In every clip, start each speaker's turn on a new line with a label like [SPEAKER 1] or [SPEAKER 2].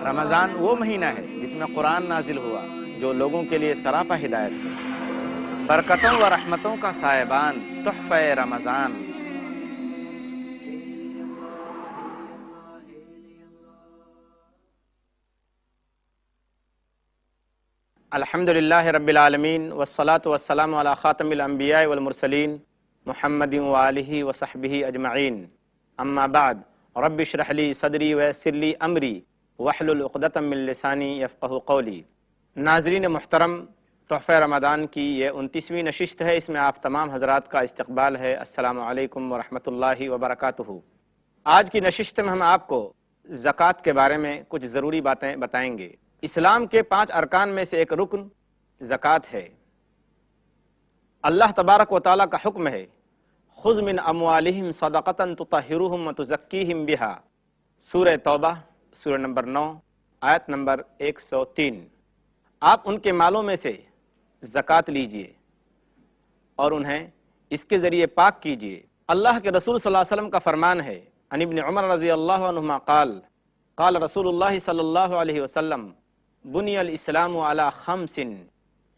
[SPEAKER 1] رمضان وہ مہینہ ہے جس میں قرآن نازل ہوا، جو لوگوں کے لیے سراپا ہدایت ہے، برکتوں و رحمتوں کا سائبان، تحفہ رمضان۔ الحمدللہ رب العالمین والصلاة والسلام علی خاتم الانبیاء والمرسلین محمد وآلہ وصحبہ اجمعین، اما بعد رب اشرح لی صدری ویسر لی امری واحلل عقدۃ من لسانی یفقہوا قولی۔ ناظرین محترم، تحفہ رمضان کی یہ 29ویں نشست ہے، اس میں آپ تمام حضرات کا استقبال ہے۔ السلام علیکم ورحمۃ اللہ وبرکاتہ۔ آج کی نشست میں ہم آپ کو زکوٰۃ کے بارے میں کچھ ضروری باتیں بتائیں گے۔ اسلام کے 5 ارکان میں سے ایک رکن زکوٰۃ ہے۔ اللہ تبارک و تعالیٰ کا حکم ہے، خذ من اموالہم صدقۃ تطہرہم وتزکیہم بہا، سورہ توبہ سورہ نمبر 9 آیت نمبر 103۔ آپ ان کے مالوں میں سے زکوٰۃ لیجئے اور انہیں اس کے ذریعے پاک کیجئے۔ اللہ کے رسول صلی اللہ علیہ وسلم کا فرمان ہے، عن ابن عمر رضی اللہ عنہما قال قال رسول اللہ صلی اللہ علیہ وسلم بنی الاسلام علی 5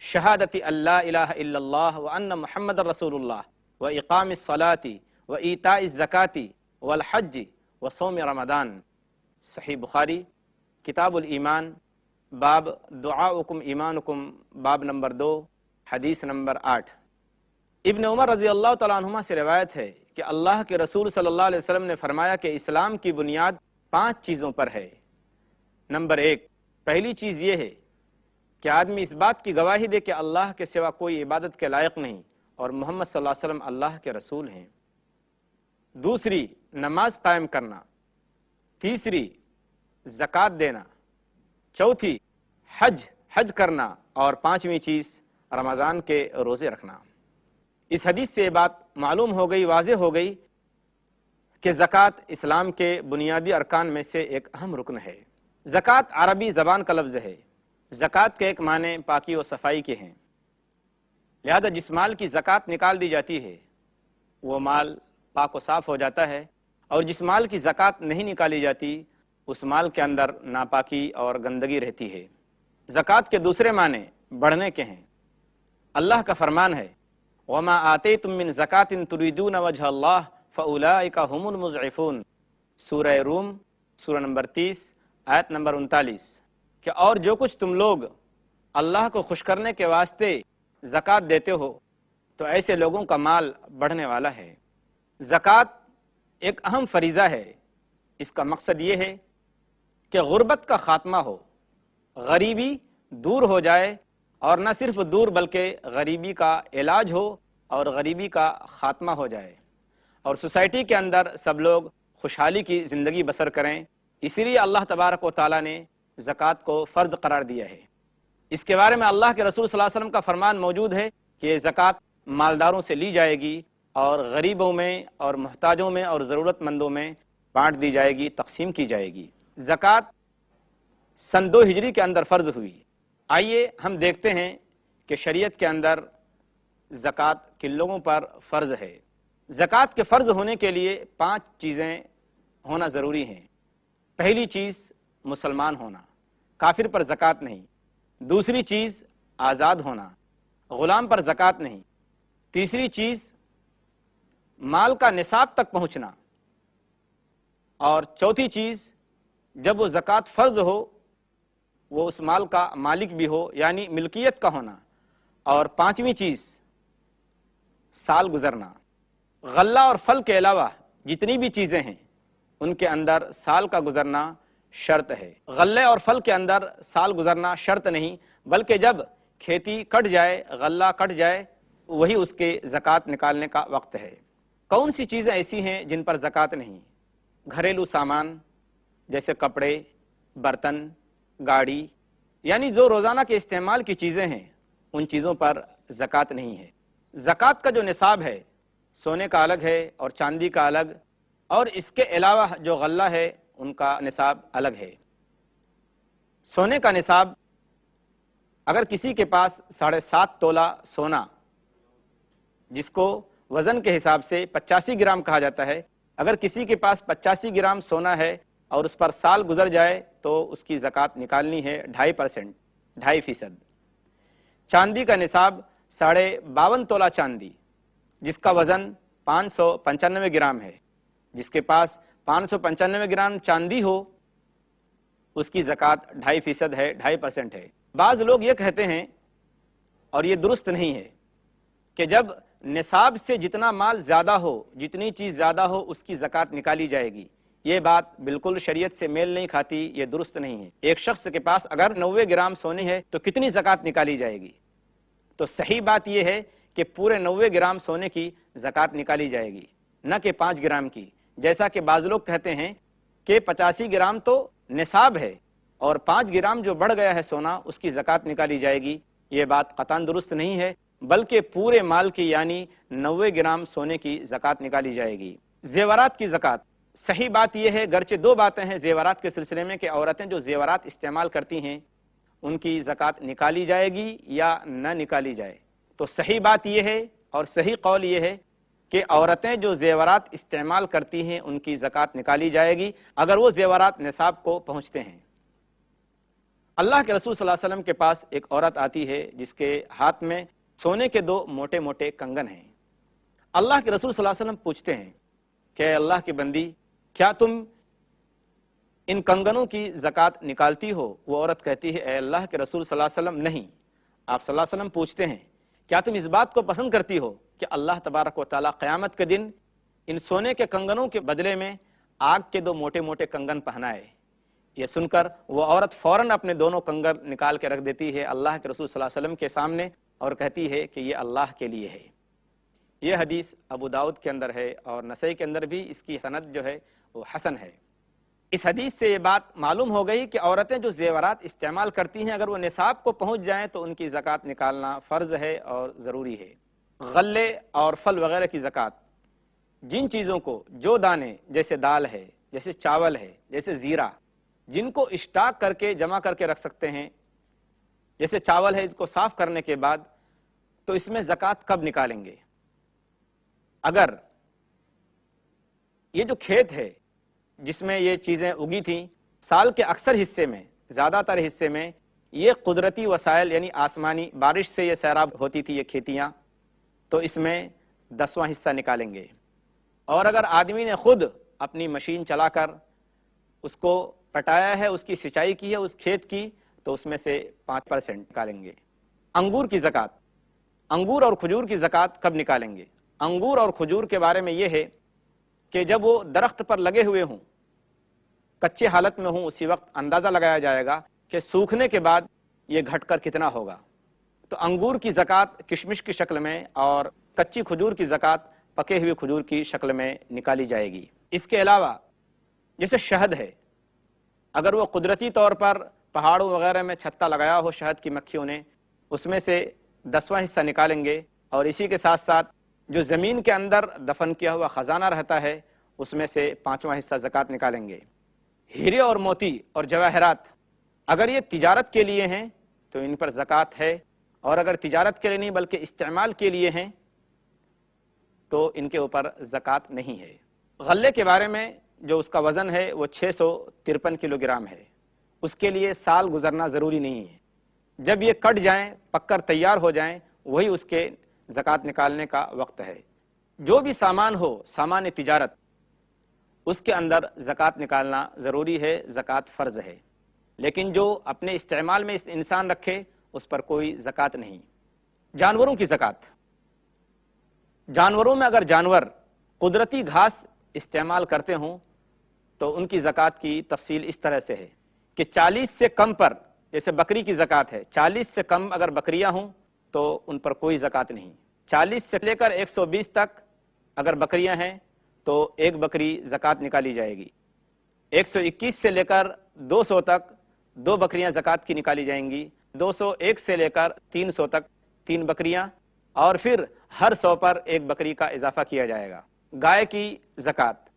[SPEAKER 1] شہادت ان لا الہ الا اللہ وان محمد رسول اللہ واقام الصلاۃ وایتاء الزکاۃ والحج وصوم رمضان۔ صحیح بخاری کتاب الایمان، باب دعاؤکم ایمانکم، باب نمبر 2، حدیث نمبر 8۔ ابن عمر رضی اللہ تعالیٰ عنہما سے روایت ہے کہ اللہ کے رسول صلی اللہ علیہ وسلم نے فرمایا کہ اسلام کی بنیاد 5 چیزوں پر ہے۔ نمبر 1، پہلی چیز یہ ہے کہ آدمی اس بات کی گواہی دے کہ اللہ کے سوا کوئی عبادت کے لائق نہیں اور محمد صلی اللہ علیہ وسلم اللہ کے رسول ہیں۔ دوسری، نماز قائم کرنا۔ تیسری، زکوٰۃ دینا۔ چوتھی، حج کرنا، اور 5ویں چیز رمضان کے روزے رکھنا۔ اس حدیث سے یہ بات معلوم ہو گئی، واضح ہو گئی کہ زکوٰۃ اسلام کے بنیادی ارکان میں سے ایک اہم رکن ہے۔ زکوٰۃ عربی زبان کا لفظ ہے۔ زکوٰۃ کے ایک معنی پاکی و صفائی کے ہیں، لہذا جس مال کی زکوٰۃ نکال دی جاتی ہے وہ مال پاک و صاف ہو جاتا ہے، اور جس مال کی زکوٰۃ نہیں نکالی جاتی اس مال کے اندر ناپاکی اور گندگی رہتی ہے۔ زکوٰۃ کے دوسرے معنی بڑھنے کے ہیں۔ اللہ کا فرمان ہے، وَمَا آتَيْتُم مِّن زَكَاةٍ تُرِيدُونَ وَجْهَ اللَّهِ فَأُولَٰئِكَ هُمُ الْمُضْعِفُونَ، سورہ روم سورہ نمبر 30 آیت نمبر 39، کہ اور جو کچھ تم لوگ اللہ کو خوش کرنے کے واسطے زکوٰۃ دیتے ہو تو ایسے لوگوں کا مال بڑھنے والا ہے۔ زکوٰۃ ایک اہم فریضہ ہے۔ اس کا مقصد یہ ہے کہ غربت کا خاتمہ ہو، غریبی دور ہو جائے، اور نہ صرف دور بلکہ غریبی کا علاج ہو اور غریبی کا خاتمہ ہو جائے، اور سوسائٹی کے اندر سب لوگ خوشحالی کی زندگی بسر کریں۔ اسی لیے اللہ تبارک و تعالیٰ نے زکوٰۃ کو فرض قرار دیا ہے۔ اس کے بارے میں اللہ کے رسول صلی اللہ علیہ وسلم کا فرمان موجود ہے کہ یہ زکوٰۃ مالداروں سے لی جائے گی اور غریبوں میں اور محتاجوں میں اور ضرورت مندوں میں بانٹ دی جائے گی، تقسیم کی جائے گی۔ زکوٰۃ سن 2 ہجری کے اندر فرض ہوئی۔ آئیے ہم دیکھتے ہیں کہ شریعت کے اندر زکوٰۃ کن لوگوں پر فرض ہے۔ زکوٰۃ کے فرض ہونے کے لیے 5 چیزیں ہونا ضروری ہیں۔ پہلی چیز مسلمان ہونا، کافر پر زکوٰۃ نہیں۔ دوسری چیز آزاد ہونا، غلام پر زکوٰۃ نہیں۔ تیسری چیز مال کا نصاب تک پہنچنا، اور چوتھی چیز جب وہ زکوٰۃ فرض ہو وہ اس مال کا مالک بھی ہو، یعنی ملکیت کا ہونا، اور 5ویں چیز سال گزرنا۔ غلہ اور پھل کے علاوہ جتنی بھی چیزیں ہیں ان کے اندر سال کا گزرنا شرط ہے۔ غلے اور پھل کے اندر سال گزرنا شرط نہیں، بلکہ جب کھیتی کٹ جائے، غلہ کٹ جائے، وہی اس کے زکوٰۃ نکالنے کا وقت ہے۔ کون سی چیزیں ایسی ہیں جن پر زکوٰۃ نہیں؟ گھریلو سامان جیسے کپڑے، برتن، گاڑی، یعنی جو روزانہ کے استعمال کی چیزیں ہیں ان چیزوں پر زکوٰۃ نہیں ہے۔ زکوٰۃ کا جو نصاب ہے سونے کا الگ ہے اور چاندی کا الگ، اور اس کے علاوہ جو غلہ ہے ان کا نصاب الگ ہے۔ سونے کا نصاب اگر کسی کے پاس 7.5 تولہ سونا، جس کو وزن کے حساب سے 85 گرام کہا جاتا ہے، اگر کسی کے پاس 85 گرام سونا ہے اور اس پر سال گزر جائے تو اس کی زکوٰۃ نکالنی ہے 2.5%، 2.5%۔ چاندی کا نصاب 52.5 تولہ چاندی، جس کا وزن 595 گرام ہے، جس کے پاس 595 گرام چاندی ہو اس کی زکوٰۃ 2.5% ہے، 2.5% ہے۔ بعض لوگ یہ کہتے ہیں، اور یہ درست نہیں ہے، کہ جب نصاب سے جتنا مال زیادہ ہو، جتنی چیز زیادہ ہو اس کی زکوٰۃ نکالی جائے گی۔ یہ بات بالکل شریعت سے میل نہیں کھاتی، یہ درست نہیں ہے۔ ایک شخص کے پاس اگر 90 گرام سونے ہے تو کتنی زکوٰۃ نکالی جائے گی؟ تو صحیح بات یہ ہے کہ پورے 90 گرام سونے کی زکوٰۃ نکالی جائے گی، نہ کہ 5 گرام کی، جیسا کہ بعض لوگ کہتے ہیں کہ 85 گرام تو نصاب ہے اور 5 گرام جو بڑھ گیا ہے سونا اس کی زکوٰۃ نکالی جائے گی۔ یہ بات قطعاً درست نہیں ہے، بلکہ پورے مال کی یعنی 90 گرام سونے کی زکوٰۃ نکالی جائے گی۔ زیورات کی زکوٰۃ، صحیح بات یہ ہے، گرچہ دو باتیں ہیں زیورات کے سلسلے میں، کہ عورتیں جو زیورات استعمال کرتی ہیں ان کی زکوٰۃ نکالی جائے گی یا نہ نکالی جائے۔ تو صحیح بات یہ ہے اور صحیح قول یہ ہے کہ عورتیں جو زیورات استعمال کرتی ہیں ان کی زکوٰۃ نکالی جائے گی اگر وہ زیورات نصاب کو پہنچتے ہیں۔ اللہ کے رسول صلی اللہ علیہ وسلم کے پاس ایک عورت آتی ہے جس کے ہاتھ میں سونے کے 2 موٹے موٹے کنگن ہیں۔ اللہ کے رسول صلی اللہ علیہ وسلم پوچھتے ہیں کہ اے اللہ کی بندی، کیا تم ان کنگنوں کی زکوٰۃ نکالتی ہو؟ وہ عورت کہتی ہے اے اللہ کے رسول صلی اللہ علیہ وسلم نہیں۔ آپ صلی اللہ علیہ وسلم پوچھتے ہیں کیا تم اس بات کو پسند کرتی ہو کہ اللہ تبارک و تعالیٰ قیامت کے دن ان سونے کے کنگنوں کے بدلے میں آگ کے 2 موٹے موٹے کنگن پہنائے؟ یہ سن کر وہ عورت فوراً اپنے دونوں کنگن نکال کے رکھ دیتی ہے اللہ کے رسول صلی اللہ علیہ وسلم کے سامنے اور کہتی ہے کہ یہ اللہ کے لیے ہے۔ یہ حدیث ابو داؤد کے اندر ہے اور نسائی کے اندر بھی اس کی سند جو ہے وہ حسن ہے۔ اس حدیث سے یہ بات معلوم ہو گئی کہ عورتیں جو زیورات استعمال کرتی ہیں اگر وہ نصاب کو پہنچ جائیں تو ان کی زکوٰۃ نکالنا فرض ہے اور ضروری ہے۔ غلے اور پھل وغیرہ کی زکوٰۃ، جن چیزوں کو، جو دانے جیسے دال ہے، جیسے چاول ہے، جیسے زیرہ، جن کو اسٹاک کر کے جمع کر کے رکھ سکتے ہیں، جیسے چاول ہے اس کو صاف کرنے کے بعد، تو اس میں زکوٰۃ کب نکالیں گے؟ اگر یہ جو کھیت ہے جس میں یہ چیزیں اگی تھیں، سال کے اکثر حصے میں، زیادہ تر حصے میں یہ قدرتی وسائل یعنی آسمانی بارش سے یہ سیراب ہوتی تھی یہ کھیتیاں، تو اس میں 10واں حصہ نکالیں گے۔ اور اگر آدمی نے خود اپنی مشین چلا کر اس کو پٹایا ہے، اس کی سچائی کی ہے اس کھیت کی، تو اس میں سے 5% نکالیں گے۔ انگور کی زکوٰۃ، انگور اور کھجور کی زکوٰۃ کب نکالیں گے؟ انگور اور کھجور کے بارے میں یہ ہے کہ جب وہ درخت پر لگے ہوئے ہوں، کچے حالت میں ہوں، اسی وقت اندازہ لگایا جائے گا کہ سوکھنے کے بعد یہ گھٹ کر کتنا ہوگا۔ تو انگور کی زکوٰۃ کشمش کی شکل میں اور کچی کھجور کی زکوٰۃ پکے ہوئے کھجور کی شکل میں نکالی جائے گی۔ اس کے علاوہ جیسے شہد ہے، اگر وہ قدرتی طور پر پہاڑوں وغیرہ میں چھتا لگایا ہو شہد کی مکھیوں نے، اس میں سے 10واں حصہ نکالیں گے، اور اسی کے ساتھ ساتھ جو زمین کے اندر دفن کیا ہوا خزانہ رہتا ہے اس میں سے 5واں حصہ زکوٰۃ نکالیں گے۔ ہیرے اور موتی اور جواہرات، اگر یہ تجارت کے لیے ہیں تو ان پر زکوٰۃ ہے، اور اگر تجارت کے لیے نہیں بلکہ استعمال کے لیے ہیں تو ان کے اوپر زکوٰۃ نہیں ہے۔ غلے کے بارے میں جو اس کا وزن ہے وہ 653 کلو گرام ہے، اس کے لیے سال گزرنا ضروری نہیں ہے۔ جب یہ کٹ جائیں، پک کر تیار ہو جائیں، وہی اس کے زکوٰۃ نکالنے کا وقت ہے۔ جو بھی سامان ہو، سامان تجارت، اس کے اندر زکوٰۃ نکالنا ضروری ہے، زکوٰۃ فرض ہے، لیکن جو اپنے استعمال میں انسان رکھے اس پر کوئی زکوٰۃ نہیں۔ جانوروں کی زکوٰۃ، جانوروں میں اگر جانور قدرتی گھاس استعمال کرتے ہوں تو ان کی زکوٰۃ کی تفصیل اس طرح سے ہے کہ 40 سے کم پر، جیسے بکری کی زکوٰۃ ہے، 40 سے کم اگر بکریاں ہوں تو ان پر کوئی زکوٰۃ نہیں۔ 40 سے لے کر 120 تک اگر بکریاں ہیں تو ایک بکری زکوٰۃ نکالی جائے گی۔ 121 سے لے کر 200 تک 2 بکریاں زکوٰۃ کی نکالی جائیں گی۔ 201 سے لے کر 300 تک 3 بکریاں، اور پھر ہر 100 پر 1 بکری کا اضافہ کیا جائے گا۔ گائے کی زکوٰۃ،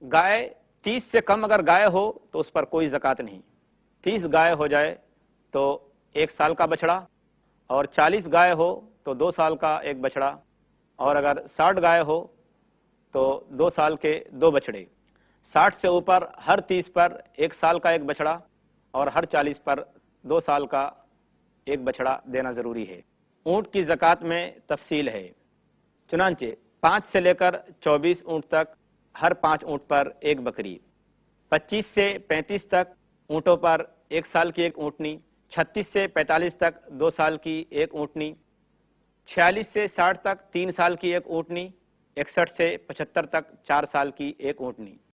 [SPEAKER 1] گائے 30 سے کم اگر گائے ہو تو اس پر کوئی زکوٰۃ نہیں۔ 30 گائے ہو جائے تو 1 سال کا بچڑا، اور 40 گائے ہو تو 2 سال کا 1 بچڑا، اور اگر 60 گائے ہو تو 2 سال کے 2 بچڑے۔ 60 سے اوپر ہر 30 پر 1 سال کا ایک بچڑا اور ہر 40 پر 2 سال کا ایک بچڑا دینا ضروری ہے۔ اونٹ کی زکوٰۃ میں تفصیل ہے، چنانچہ 5 سے لے کر 24 اونٹ تک ہر 5 اونٹ پر ایک بکری، 25 سے 35 تک اونٹوں پر 1 سال کی ایک اونٹنی، 36 سے 45 تک 2 سال کی ایک اونٹنی، 46 سے 60 تک 3 سال کی ایک اونٹنی، 61 سے 75 تک 4 سال کی ایک اونٹنی۔